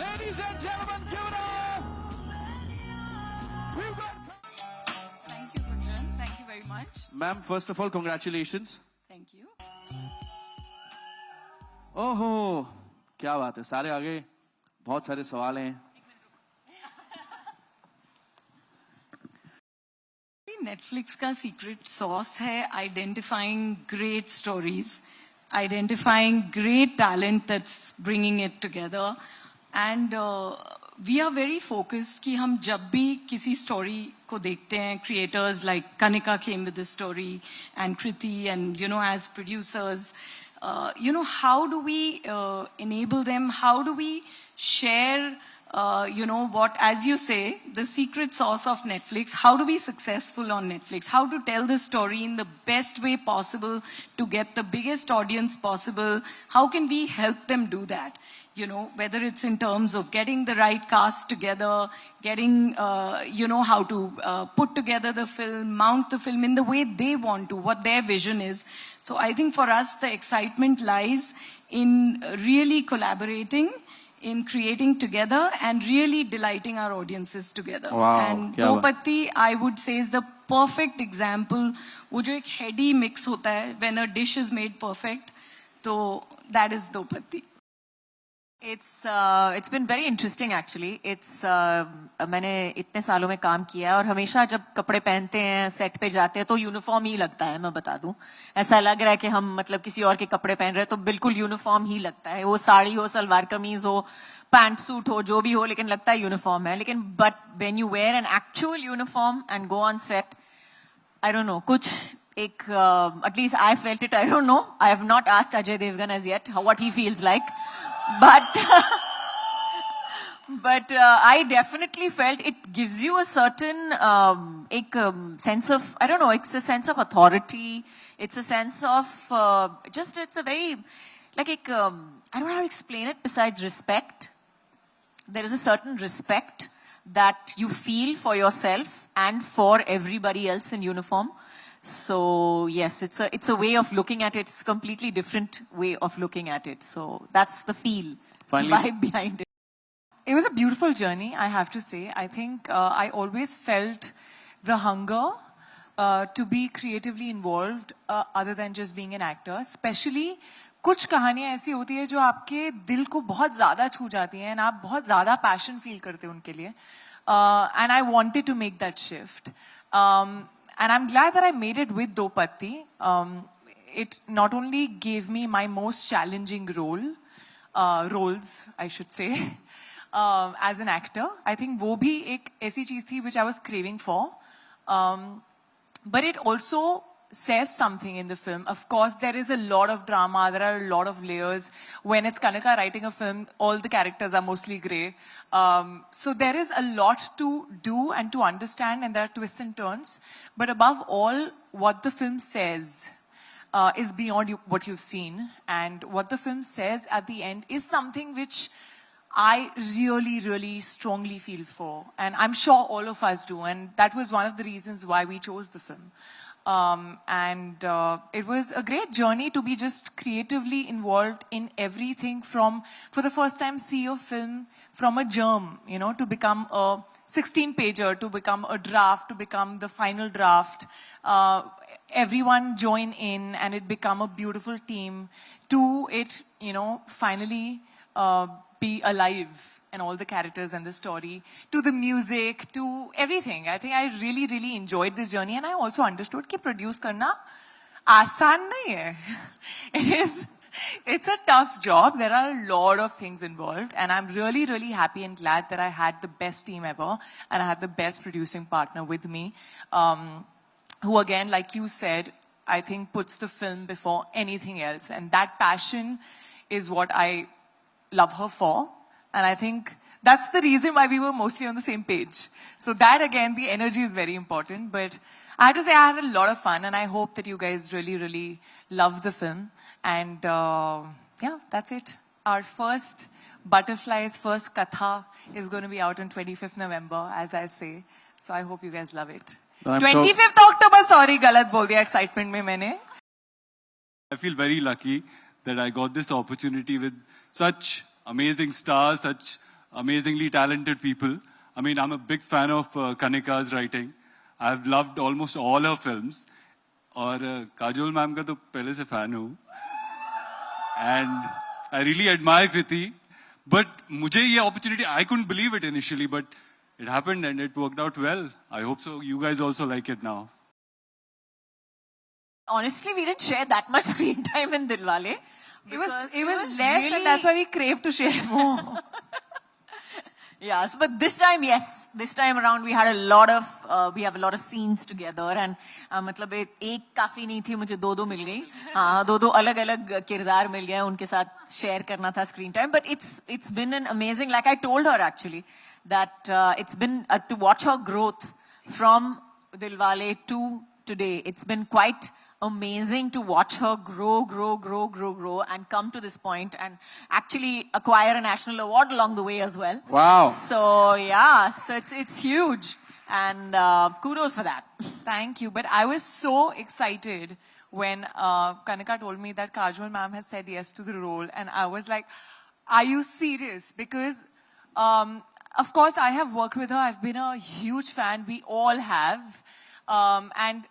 Ladies and gentlemen, give it up. Thank you, Kunjan. Thank you very much. Ma'am, first of all, congratulations. Thank you. ओहो, क्या बात है, सारे आगे बहुत सारे सवाल हैं. Netflix का secret sauce है identifying great stories, identifying great talent that's bringing it together, and we are very focused कि हम जब भी किसी story को देखते हैं, creators like Kanika came with the story and Kriti and as producers, how do we enable them? How do we share what, as you say, the secret sauce of Netflix, how to be successful on Netflix, how to tell the story in the best way possible to get the biggest audience possible, how can we help them do that? Whether it's in terms of getting the right cast together, getting, how to put together the film, mount the film in the way they want to, what their vision is. So I think for us, the excitement lies in really collaborating, in creating together and really delighting our audiences together. Wow, and Do Patti, I would say, is the perfect example. वो जो एक heady mix होता है when a dish is made perfect, तो that is Do Patti. It's been very interesting actually. मैंने इतने सालों में काम किया है और हमेशा जब कपड़े पहनते हैं सेट पे जाते हैं तो यूनिफॉर्म ही लगता है. मैं बता दूं, ऐसा लग रहा है कि हम मतलब किसी और के कपड़े पहन रहे हैं, तो बिल्कुल यूनिफॉर्म ही लगता है. वो साड़ी हो, सलवार कमीज हो, पैंट सूट हो, जो भी हो, लेकिन लगता है यूनिफॉर्म है. लेकिन but when you wear an actual uniform and go on set, I don't know, कुछ एक at least I felt it. I don't know. I have not asked Ajay Devgn as yet what he feels like. But I definitely felt it gives you a certain sense of, I don't know, it's a sense of authority. It's a sense of it's a very, like, I don't know how to explain it besides respect. There is a certain respect that you feel for yourself and for everybody else in uniform. So yes, it's a way of looking at it. It's a completely different way of looking at it. So that's the feel, vibe behind it. It was a beautiful journey, I have to say. I think I always felt the hunger to be creatively involved other than just being an actor. Especially कुछ कहानियां ऐसी होती है जो आपके दिल को बहुत ज्यादा छू जाती हैं and आप बहुत ज्यादा passion feel करते हैं उनके लिए. And I wanted to make that shift. And I'm glad that I made it with Do Patti. It not only gave me my most challenging roles, I should say, as an actor. I think वो भी एक ऐसी चीज थी which I was craving for. But it also says something in the film. Of course, there is a lot of drama. There are a lot of layers. When it's Kanika writing a film, all the characters are mostly grey. So there is a lot to do and to understand, and there are twists and turns. But above all, what the film says is beyond what you've seen. And what the film says at the end is something which I really, really strongly feel for. And I'm sure all of us do. And that was one of the reasons why we chose the film. It was a great journey to be just creatively involved in everything from, for the first time, see a film from a germ, to become a 16-pager, to become a draft, to become the final draft. Everyone join in and it become a beautiful team, to it, finally be alive. And all the characters and the story, to the music, to everything. I think I really, really enjoyed this journey, and I also understood that produce karna aasan nahi hai. It's a tough job. There are a lot of things involved, and I'm really, really happy and glad that I had the best team ever, and I had the best producing partner with me, who again, like you said, I think puts the film before anything else, and that passion is what I love her for. And I think that's the reason why we were mostly on the same page. So that, again, the energy is very important. But I have to say I had a lot of fun, and I hope that you guys really, really love the film. And yeah, that's it. Our first Butterflies, first Katha is going to be out on 25th November, as I say. So I hope you guys love it. No, 25th October, sorry, galat bol diya excitement mein maine. I feel very lucky that I got this opportunity with such amazing stars, such amazingly talented people. I mean, I'm a big fan of Kanika's writing. I've loved almost all her films. और Kajol ma'am का तो पहले से fan हूँ. And I really admire Kriti. But मुझे ये opportunity, I couldn't believe it initially, but it happened and it worked out well. I hope so. You guys also like it now. Honestly, we didn't share that much screen time in Dilwale. It was less, and that's why we crave to share more. Yes, but this time, yes, this time around we had a lot of scenes together, and मतलब एक काफी नहीं थी, मुझे दो मिल गई. दो अलग-अलग किरदार मिल गए, उनके साथ share करना था screen time. But it's been an amazing, like I told her actually, that it's been to watch her growth from Dilwale to today. It's been quite amazing to watch her grow and come to this point and actually acquire a national award along the way as well. Wow. So yeah, so it's huge, and kudos for that. Thank you. But I was so excited when Kanika told me that Kajol ma'am has said yes to the role, and I was like, are you serious? Because of course I have worked with her. I've been a huge fan. We all have. And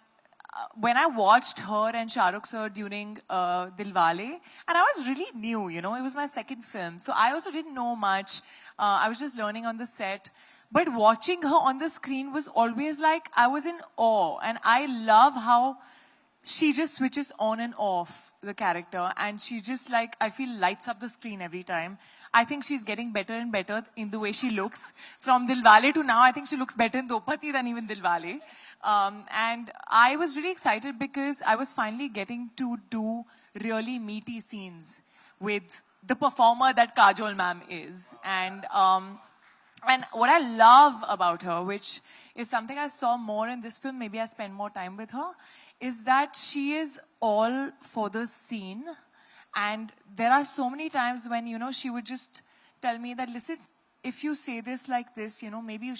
when I watched her and Shah Rukh sir during Dilwale, and I was really new, you know, it was my second film. So I also didn't know much. I was just learning on the set. But watching her on the screen was always like, I was in awe. And I love how she just switches on and off the character. And she just like, I feel lights up the screen every time. I think she's getting better and better in the way she looks. From Dilwale to now, I think she looks better in Dopati than even Dilwale. And I was really excited because I was finally getting to do really meaty scenes with the performer that Kajol ma'am is. And what I love about her, which is something I saw more in this film, maybe I spend more time with her, is that she is all for the scene. And there are so many times when, you know, she would just tell me that, listen, if you say this like this, you know, maybe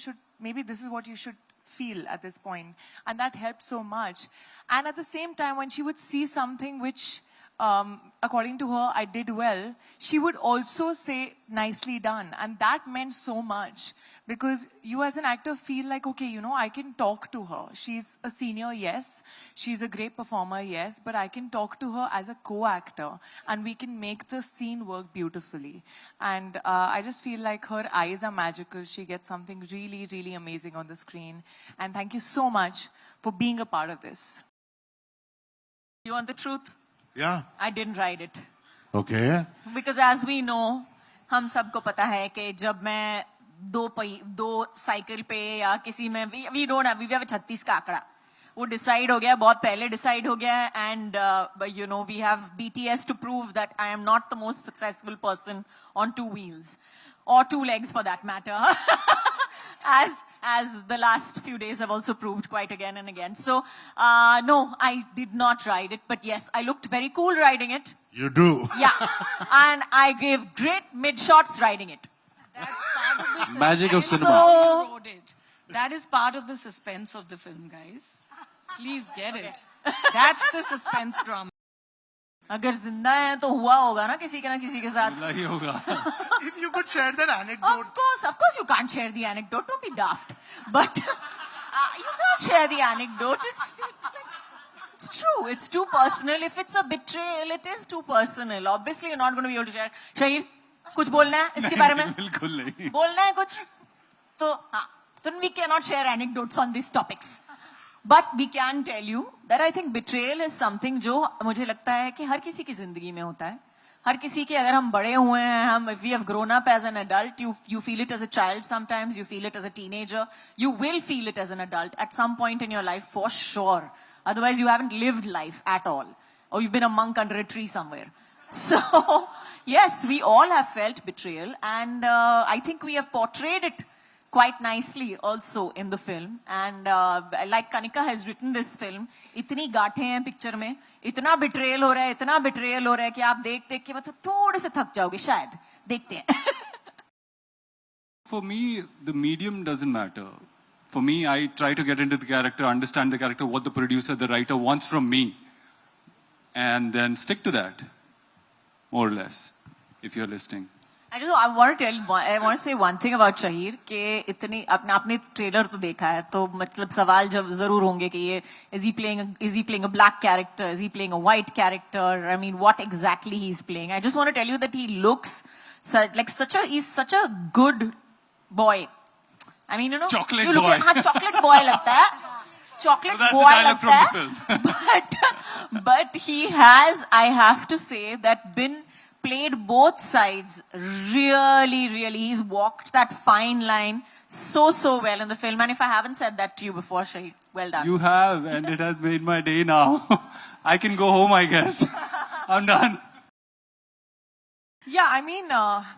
this is what you should feel at this point. And that helped so much. And at the same time, when she would see something which, according to her, I did well, she would also say, nicely done. And that meant so much. Because you as an actor feel like, okay, you know, I can talk to her. She's a senior, yes. She's a great performer, yes. But I can talk to her as a co-actor. And we can make the scene work beautifully. And I just feel like her eyes are magical. She gets something really, really amazing on the screen. And thank you so much for being a part of this. You want the truth? Yeah. I didn't write it. Okay. Because as we know, हम सबको पता है कि जब मैं दो cycle पे या किसी में we have a 36 का आंकड़ा, वो डिसाइड हो गया, बहुत पहले डिसाइड हो गया. And you know, we have BTS to prove that I am not the most successful person on two wheels or two legs for that matter. As the last few days have also proved quite again and again. So no, I did not ride it, but yes, I looked very cool riding it. You do. Yeah. And I gave great mid shots riding it. That's part of the Magic of suspense cinema. of the road. That is part of the suspense of the film, guys. Please get it. That's the suspense drama. अगर जिंदा है तो हुआ होगा ना किसी के साथ. नहीं होगा. If you could share that anecdote. Of course you can't share the anecdote. Don't be daft. But you can't share the anecdote. It's true. It's too personal. If it's a betrayal, it is too personal. Obviously, you're not going to be able to share. Shahir, कुछ बोलना है इसके बारे में? बिल्कुल नहीं. बोलना है कुछ? तो हाँ. Then we cannot share anecdotes on these topics. But we can tell you that I think betrayal is something जो मुझे लगता है कि हर किसी की जिंदगी में होता है. हर किसी के, अगर हम बड़े हुए हैं, if we have grown up as an adult, you feel it as a child sometimes, you feel it as a teenager, you will feel it as an adult at some point in your life for sure. Otherwise you haven't lived life at all. Or you've been a monk under a tree somewhere. So, yes, we all have felt betrayal, and I think we have portrayed it quite nicely also in the film. And like Kanika has written this film, इतनी गांठें हैं picture में, इतना betrayal हो रहा है कि आप देख के मतलब थोड़े से थक जाओगे शायद. देखते हैं. For me, the medium doesn't matter. For me, I try to get into the character, understand the character, what the producer, the writer wants from me, and then stick to that. more or less, if you're listening. I want to say one thing about Shahir कि इतनी आपने trailer तो देखा है तो मतलब सवाल जब जरूर होंगे कि ये is he playing a black character, is he playing a white character, I mean what exactly he's playing. I just want to tell you that he looks he's such a good boy. I mean, you know, Chocolate you look boy. at chocolate boy लगता है, chocolate So that's boy the dialogue लगता from है, the film. but he has, I have to say, that been played both sides really, really. He's walked that fine line so well in the film. And if I haven't said that to you before, Shahid, well done. You have, and it has made my day now. I can go home, I guess. I'm done. Yeah, I mean,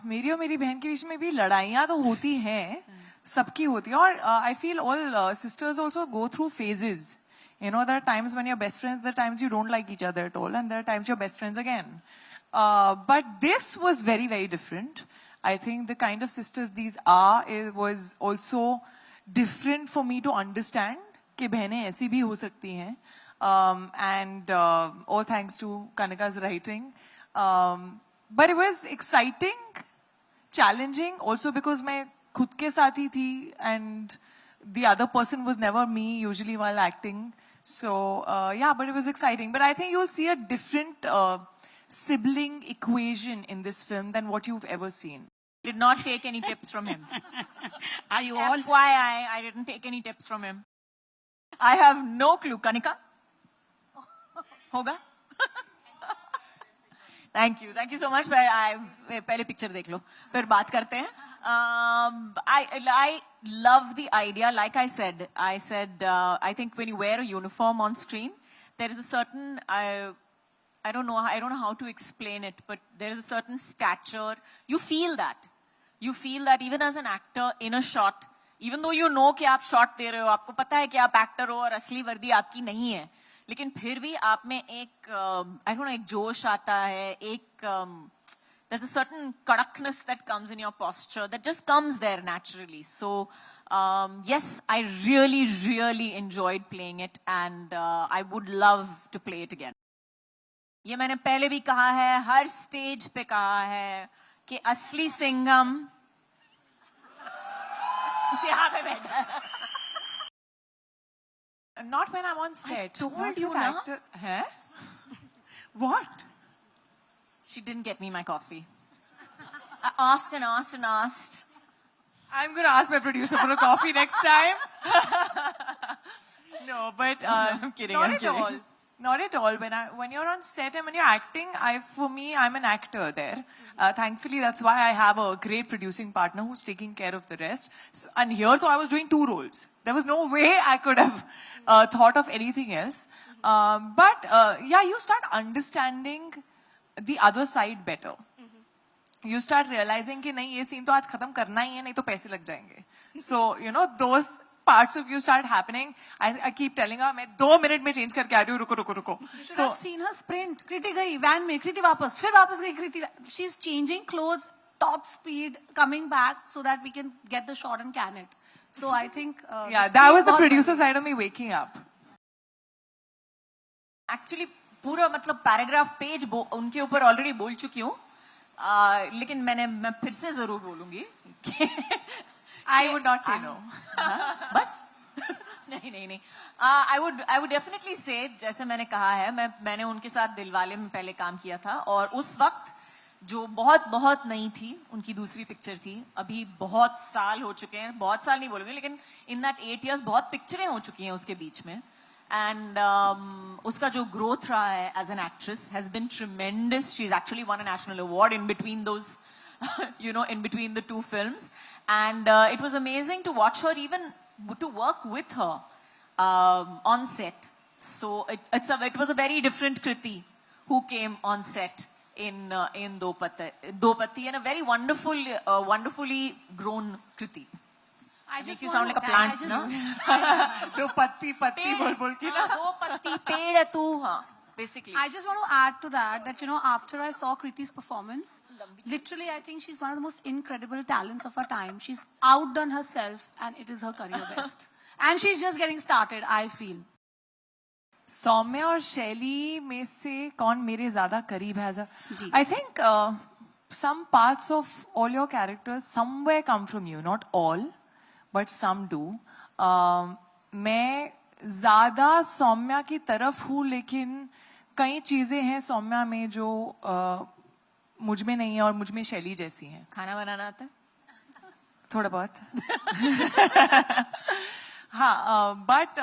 मेरी और मेरी बहन के बीच में भी लड़ाइयाँ तो होती हैं, सबकी होती है, और I feel all sisters also go through phases. You know, there are times when you're best friends, there are times you don't like each other at all, and there are times you're best friends again. But this was very, very different. I think the kind of sisters these are, it was also different for me to understand कि बहनें ऐसी भी हो सकती हैं. And all thanks to Kanika's writing. But it was exciting, challenging, also because मैं खुद के साथ ही थी, and the other person was never me usually while acting. So yeah, but it was exciting. But I think you'll see a different sibling equation in this film than what you've ever seen. Did not take any tips from him. Are you all? FYI, I didn't take any tips from him. I have no clue. Kanika? Hoga? Thank you so much. पहले picture देख लो, फिर बात करते हैं. I love the idea. Like I said, I think when you wear a uniform on screen, there is a certain, I don't know how to explain it, but there is a certain stature. You feel that even as an actor in a shot, even though you know कि आप shot दे रहे हो, आपको पता है कि आप actor हो और असली वर्दी आपकी नहीं है, लेकिन फिर भी आप में एक I don't know, एक जोश आता है, एक there's a certain kadakness that comes in your posture that just comes there naturally. So yes, I really enjoyed playing it, and I would love to play it again. ये मैंने पहले भी कहा है, हर स्टेज पे कहा है कि असली सिंघम यहाँ पे बैठा है. Not when I'm on set. I told Not you with na. actors. Huh? What? She didn't get me my coffee. I asked and asked. I'm going to ask my producer for a coffee next time. No, but I'm kidding. all. Not at all. When you're on set and when you're acting, for me, I'm an actor there. Thankfully, that's why I have a great producing partner who's taking care of the rest. So, and here, though, I was doing 2 roles. There was no way I could have thought of anything else. But yeah, you start understanding the other side better. You start realizing कि नहीं ये scene तो आज खत्म करना ही है, नहीं तो पैसे लग जाएंगे. So you know those parts of you start happening. I keep telling her मैं 2 minute में change करके आ रही हूँ, रुको. So I've seen her sprint. Kriti गई van में, Kriti वापस, फिर वापस गई Kriti. She's changing clothes, top speed, coming back so that we can get the shot and can it. So I think yeah, that was the producer side of me waking up. Actually पूरा मतलब paragraph page उनके ऊपर already बोल चुकी हूँ. लेकिन मैं फिर से जरूर बोलूंगी. I would not say no. बस नहीं. I would definitely say, जैसे मैंने कहा है, मैंने उनके साथ दिलवाले में पहले काम किया था, और उस वक्त जो बहुत नई थी, उनकी दूसरी पिक्चर थी. अभी बहुत साल हो चुके हैं, बहुत साल नहीं बोलूंगी, लेकिन in that 8 years बहुत पिक्चरें हो चुकी हैं उसके बीच में. And उसका जो growth रहा है as an actress has been tremendous. She's actually won a national award in between those, in between the 2 films. And it was amazing to watch her, even to work with her on set. So it was a very different Kriti who came on set in Do Patti, and a very wonderfully grown Kriti. I just you sound like a plant, no? दो पत्ती बोल के ना. दो पत्ती पेड़ है तू, हाँ. Basically. I just want to add to that after I saw Kriti's performance, literally I think she's one of the most incredible talents of her time. She's outdone herself and it is her career best. And she's just getting started, I feel. Saumya और शैली में से कौन मेरे ज्यादा करीब है? I think some parts of all your characters somewhere come from you, not all, but some do. मैं ज्यादा सौम्या की तरफ हूँ, लेकिन कई चीजें हैं सौम्या में जो मुझ में नहीं है और मुझ में शैली जैसी हैं. खाना बनाना आता है? थोड़ा बहुत. हाँ, बट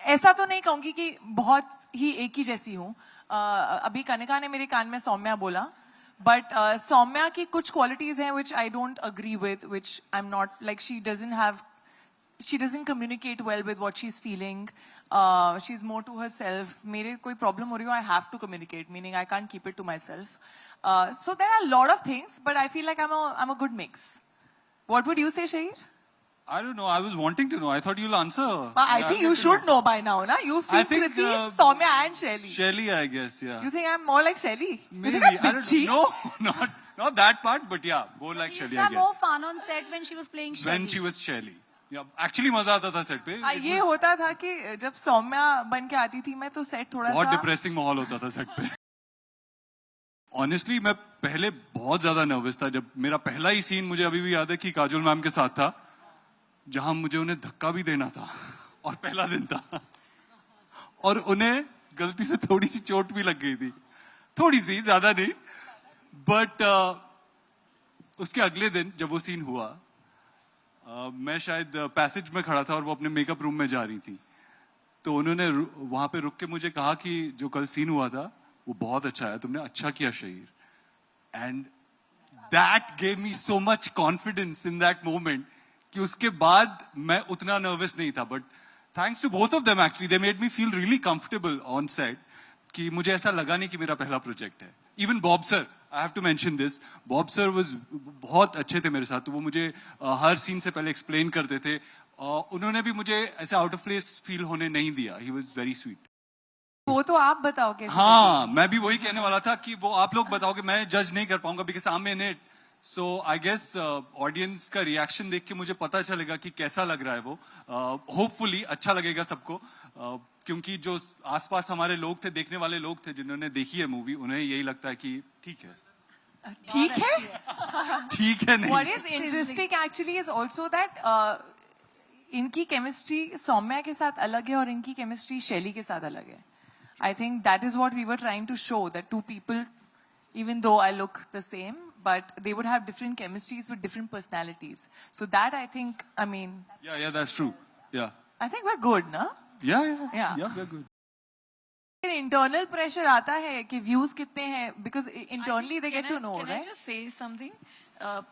ऐसा तो नहीं कहूंगी कि बहुत ही एक ही जैसी हूँ. अभी कनिका ने मेरे कान में सौम्या बोला, बट सौम्या की कुछ क्वालिटीज हैं which I don't agree with, which I'm not, like she doesn't communicate well with what she's feeling. She's more to herself. मेरे कोई problem हो रही हो, I have to communicate, meaning I can't keep it to myself. So there are a lot of things, but I feel like I'm a good mix. What would you say, Shahir? I don't know. I was wanting to know. I thought you'll answer. I think you should know by now, na? You've seen Kriti, Soumya and Shelley. Shelley, I guess, yeah. You think I'm more like Shelley? Maybe. I don't know. No, not that part, but yeah, more like She used Shelley, to I have guess. more fun on set when she was playing Shelley. When she was Shelley. Yeah, actually मजा आता था set पे. ये होता था कि जब सौम्या बन के आती थी मैं, तो सेट थोड़ा बहुत सा डिप्रेसिंग माहौल होता था सेट पे. ऑनेस्टली मैं पहले बहुत ज्यादा नर्वस था. जब मेरा पहला ही सीन मुझे अभी भी याद है कि काजोल मैम के साथ था, जहां मुझे उन्हें धक्का भी देना था और पहला दिन था और उन्हें गलती से थोड़ी सी चोट भी लग गई थी, थोड़ी सी, ज्यादा नहीं. बट उसके अगले दिन जब वो सीन हुआ, मैं शायद पैसेज में खड़ा था और वो अपने मेकअप रूम में जा रही थी, तो उन्होंने वहां पे रुक के मुझे कहा कि जो कल सीन हुआ था वो बहुत अच्छा है, तुमने अच्छा किया Shaheer. And that gave me so much confidence in that moment कि उसके बाद मैं उतना नर्वस नहीं था. But thanks to both of them, actually they made me feel really comfortable on set, कि मुझे ऐसा लगा नहीं कि मेरा पहला प्रोजेक्ट है. Even Bob sir, I have to mention this, Bob sir was बहुत अच्छे थे मेरे साथ. तो वो मुझे हर सीन से पहले एक्सप्लेन करते थे. उन्होंने भी मुझे ऐसे आउट ऑफ प्लेस फील होने नहीं दिया. He was very sweet. वो तो आप बताओ कैसे. हाँ, मैं भी वही कहने वाला था कि वो आप लोग बताओगे, मैं जज नहीं कर पाऊंगा because I am in it. So I guess audience का रिएक्शन देख के मुझे पता चलेगा कि कैसा लग रहा है वो. होपफुली अच्छा लगेगा सबको, क्योंकि जो आसपास हमारे लोग थे, देखने वाले लोग थे जिन्होंने देखी है मूवी, उन्हें यही लगता है कि ठीक है. ठीक है. ठीक है नहीं. What is interesting actually is also that इनकी केमिस्ट्री सौम्या के साथ अलग है और इनकी केमिस्ट्री शैली के साथ अलग है. I think that is what we were trying to show, that two people, even though I look the same, but they would have different chemistries with different personalities. So that I think, I mean... Yeah, that's true. Yeah. I think we're good, na? Yeah, we're good. Internal pressure आता है कि views कितने हैं, because internally they get to know, right? Can I just say something?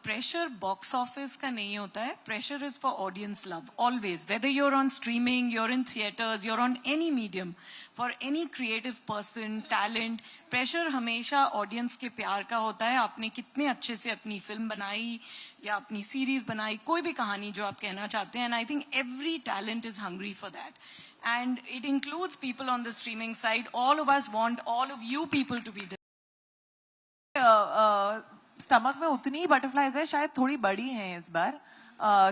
Pressure box office का नहीं होता है. Pressure is for audience love, always. Whether you're on streaming, you're in theaters, you're on any medium, for any creative person, talent, pressure हमेशा audience के प्यार का होता है. आपने कितने अच्छे से अपनी फिल्म बनाई या अपनी सीरीज बनाई, कोई भी कहानी जो आप कहना चाहते हैं, and I think every talent is hungry for that. And it includes people on the streaming side. All of us want all of you people to be there. Stomach में उतनी बटरफ्लाइज है, शायद थोड़ी बड़ी हैं इस बार,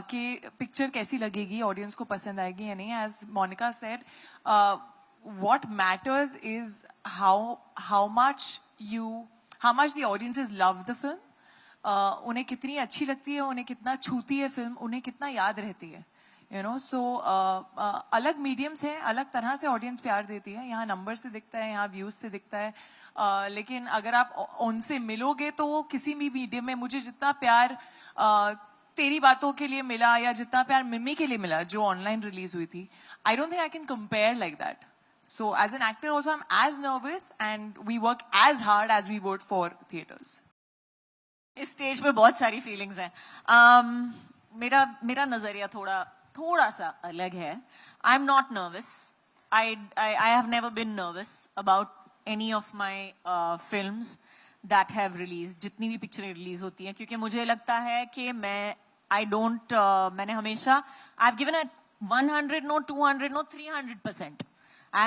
कि पिक्चर कैसी लगेगी, ऑडियंस को पसंद आएगी या नहीं. As Monica said, what matters is how much the audiences love the film. उन्हें कितनी अच्छी लगती है, उन्हें कितना छूती है फिल्म, उन्हें कितना याद रहती है. यू नो, सो अलग मीडियम्स हैं, अलग तरह से ऑडियंस प्यार देती है. यहाँ नंबर से दिखता है, यहाँ व्यूज से दिखता है. लेकिन अगर आप उनसे मिलोगे तो किसी भी मीडियम में मुझे जितना प्यार तेरी बातों के लिए मिला या जितना प्यार मिमी के लिए मिला जो ऑनलाइन रिलीज हुई थी, I don't think I can compare like that. So as an actor also I am as nervous and we work as hard as we work for theatres. इस स्टेज पे बहुत सारी फीलिंग्स हैं. मेरा नजरिया थोड़ा सा अलग है. I am not nervous. I have never been nervous about any of my films that have released, जितनी भी पिक्चरें रिलीज होती हैं, क्योंकि मुझे लगता है कि मैंने हमेशा I've given it 100 no 200 no 300%.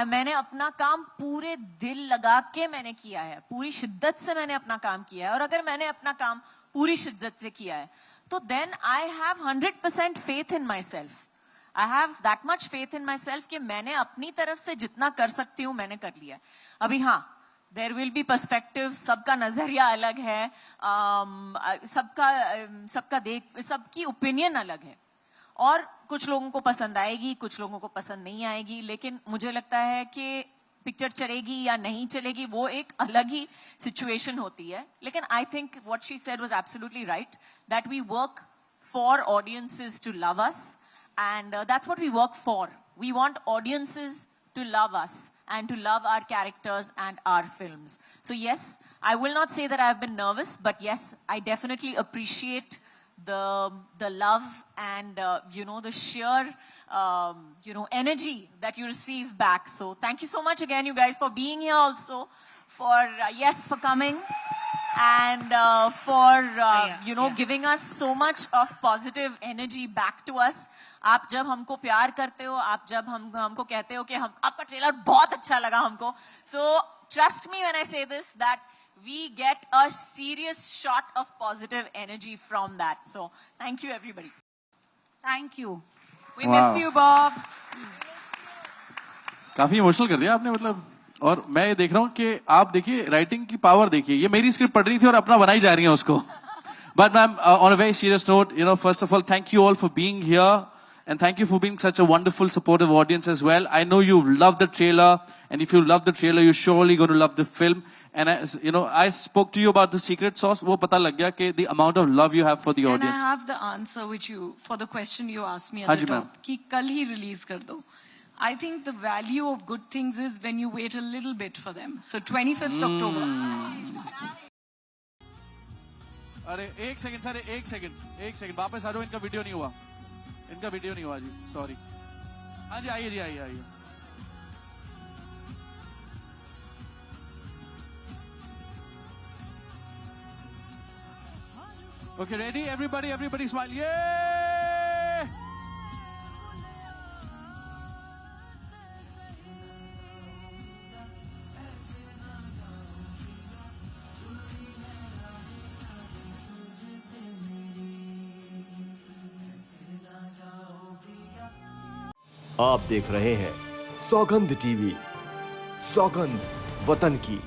मैंने अपना काम पूरे दिल लगा के मैंने किया है, पूरी शिद्दत से मैंने अपना काम किया है. और अगर मैंने अपना काम पूरी शिद्दत से किया है तो then I have 100% faith in myself. I have that much faith in myself कि मैंने अपनी तरफ से जितना कर सकती हूँ मैंने कर लिया. अभी हाँ, there will be perspective, सबका नजरिया अलग है, सबकी opinion अलग है, और कुछ लोगों को पसंद आएगी, कुछ लोगों को पसंद नहीं आएगी, लेकिन मुझे लगता है कि पिक्चर चलेगी या नहीं चलेगी वो एक अलग ही सिचुएशन होती है. लेकिन I think what she said was absolutely right, that we work for audiences to love us, and that's what we work for. We want audiences to love us and to love our characters and our films. So yes, I will not say that I have been nervous, but yes, I definitely appreciate the love and the sheer energy that you receive back. So thank you so much again, you guys, for being here, also for for coming and for giving us so much of positive energy back to us. आप जब हमको प्यार करते हो, आप जब हमको कहते हो कि आपका ट्रेलर बहुत अच्छा लगा हमको, so trust me when I say this, that we get a serious shot of positive energy from that. So thank you everybody. Thank you. We miss you, Bob. काफी इमोशनल कर दिया आपने, मतलब. और मैं ये देख रहा हूँ कि आप देखिए राइटिंग की पावर देखिए, ये मेरी स्क्रिप्ट पढ़ रही थी और अपना बनाई जा रही है उसको. But ma'am, on a very serious note, first of all, thank you all for being here. And thank you for being such a wonderful, supportive audience as well. I know you love the trailer. And if you love the trailer, you're surely going to love the film. And I spoke to you about the secret sauce. वो पता लग गया कि the amount of love you have for the audience. And I have the answer for the question you asked me at हाँ the ji, top. ma'am. कि कल ही release कर दो. I think the value of good things is when you wait a little bit for them. So 25th October. अरे एक second sir, एक second वापस आ जाओ. इनका वीडियो नहीं हुआ जी, सॉरी. हाँ जी, आइए जी, आइए. Okay, ready? Everybody smile. Yay! आप देख रहे हैं सौगंध टीवी, सौगंध वतन की.